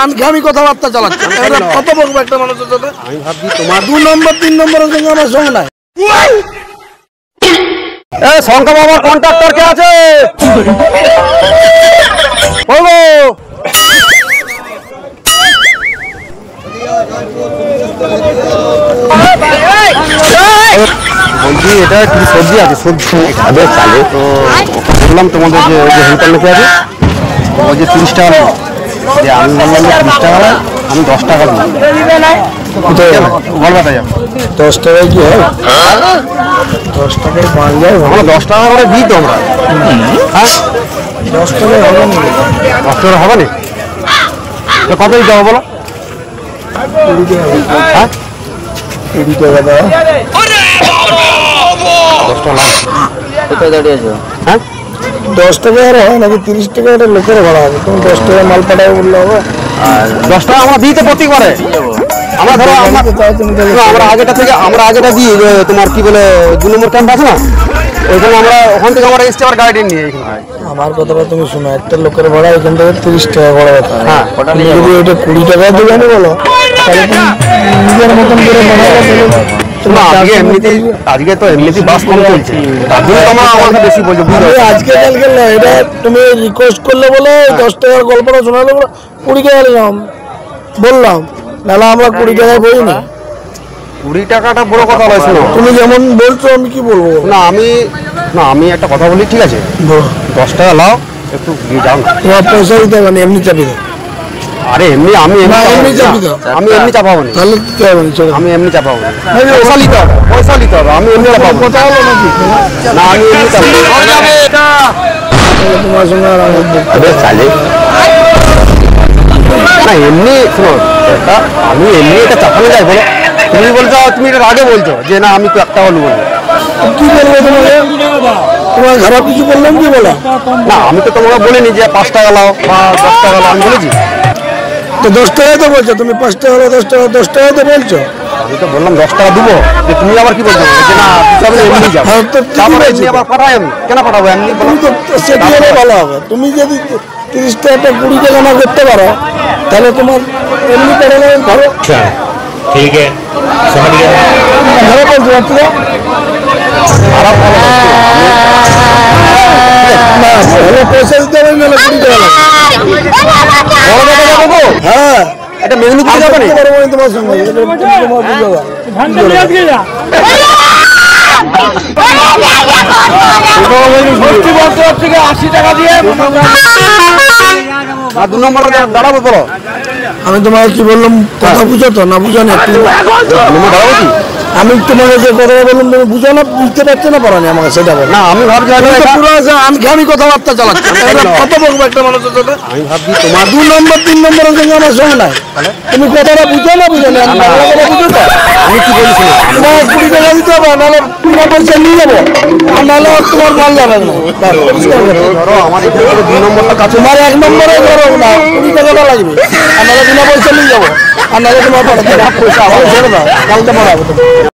আমি কথাবার্তা চালাচ্ছি কত বলবো একটা মানুষের সাথে আমি ভাবছি তোমার 2 নম্বর 3 নম্বরের সঙ্গে আমার সঙ্গে নাই শঙ্কর বাবার কন্ট্রাক্টর কে আছে বলবো বলছি এটা কি সবজি আছে সবজি খাবে চালে তো বললাম তোমাদের যে হেল্পার লোকে আছে ওই যে 30 টাকা যে আমি বললাম 30 টাকা আমি 10 টাকা দিই বলবাটা যাবো 10 টাকায় কি হয় 10 টাকায় পাওয়া যায় আমরা 10 টাকা করে দিই তো আমরা হ্যাঁ 10 টাকায় হবে না 10 টাকা হবে না তো কত দিতে হবে বলো 20 টাকা হ্যাঁ 20 টাকা দাও 10 টাকা কোথায় দাঁড়িয়ে আছো হ্যাঁ 10 টাকা আর হয় নাকি 30 টাকা এটা লোকের ভাড়া হবে তুমি 10 টাকা মাল পাঠাবে বললে হবে আর 10 টাকা আমরা দিই তো প্রত্যেকবারে আমরা ধরো আমরা আগেটা দিই তোমার কি বলে 2 নম্বর ক্যাম্প আছে না ওইখানে আমরা ওখান থেকে আমরা এক্সট্রা গাইডেন নিয়ে এখানে আমার কথাটা তুমি শোনো একটা লোকের ভাড়া এখান থেকে 30 টাকা ভাড়া হতো হ্যাঁ যদি এটা 20 টাকা দেবে না বলো তাহলে তুমি নিজের মতন করে বানাবে আজকে তো এমনিতেই বাস কম চলছে তার জন্য তোমরা আমাকে বেশি বলছো আজকে কালকে না এটা তুমি রিকোয়েস্ট করলে বলে 10 টাকার গল্পটা শোনালে 20 টাকা নিলাম বললাম নাহলে আমরা 20 টাকায় বই না 20 টাকাটা বড় কথা নয় শোনো তুমি যেমন বলছো আমি কি বলবো না আমি একটা কথা বলি ঠিক আছে 10 টাকা লাও একটু যাও তোমার পয়সা দিতে হবে না এমনি চাপি দাও আরে এমনি আমি এমনি চাপাবো না তাহলে কি হবে আমি এমনি চাপাবো না পয়সা নিতে হবে আমি এমনি চাপাবো কথা হলো নাকি না আমি এমনি চাপাবো তোমার সঙ্গে আর আমার চালে না এমনি শোনো আমি এমনি এটা চাপানো যায় বলো তুমি বলছো তুমি এটা আগে বলছো যে না আমি একটা হলো বলবো কি বলবো তোমাকে তোমার খারাপ কিছু বললাম কি বলা না আমি তো তোমাকে বলিনি যে 5 টাকা লাও বা 10 টাকা লাও আমি বলেছি তো 10 টাকাই তো বলছো তুমি 5 টাকা 10 টাকা তো বলছো আমি তো বললাম 10 টাকা দেবো যে তুমি আবার কি বলছো যে না এমনি যাবো তারপরে এমনি আবার পাঠাই আমি কেন পাঠাবো এমনি তুমি তো সেটি হলে ভালো হবে তুমি যদি 30 টাকা 20 টাকা না করতে পারো তাহলে তোমার এমনি পাঠালে ধরো ठीक है समझ गया ধরো বলছো খারাপ না ভালো পয়সা দিতে হবে না 20 টাকা লাগবে হ্যাঁ এটা মেদিনীপুরে যাবে না তোমার সঙ্গে থেকে 80 টাকা দিয়ে 2 নম্বর দাঁড়াবো বলো আমি তোমাকে কি বললাম কথা বুঝো তো না বুঝো না দাঁড়াবো কি আমি তোমাকে যে কথাটা বললাম তুমি বুঝো না বুঝতে পারছো না পারো আমাকে সেটা বলো না আমি ভাবছি আমি কথাবার্তা চালাচ্ছি কত বলবো একটা মানুষের সাথে আমি ভাবছি তোমার 2 নম্বর 3 নম্বরের সঙ্গে আমার সঙ্গে নাই তুমি কথাটা বুঝো না বুঝো না বুঝো তো আমি কি বলছি তোমার 20 টাকা দিতে হবে নাহলে তোমার পয়সা নিয়ে যাবো আর নাহলে তোমার মাল যাবে না ধরো আমার এখানে 2 নম্বরটা কাছে তোমার 1 নম্বরে ধরো না 20 টাকাটা লাগবে আর নাহলে বিনা পয়সা নিয়ে যাবো আর নাহলে তোমার পয়সা ছেড়ে দাও কালকে পড়াবো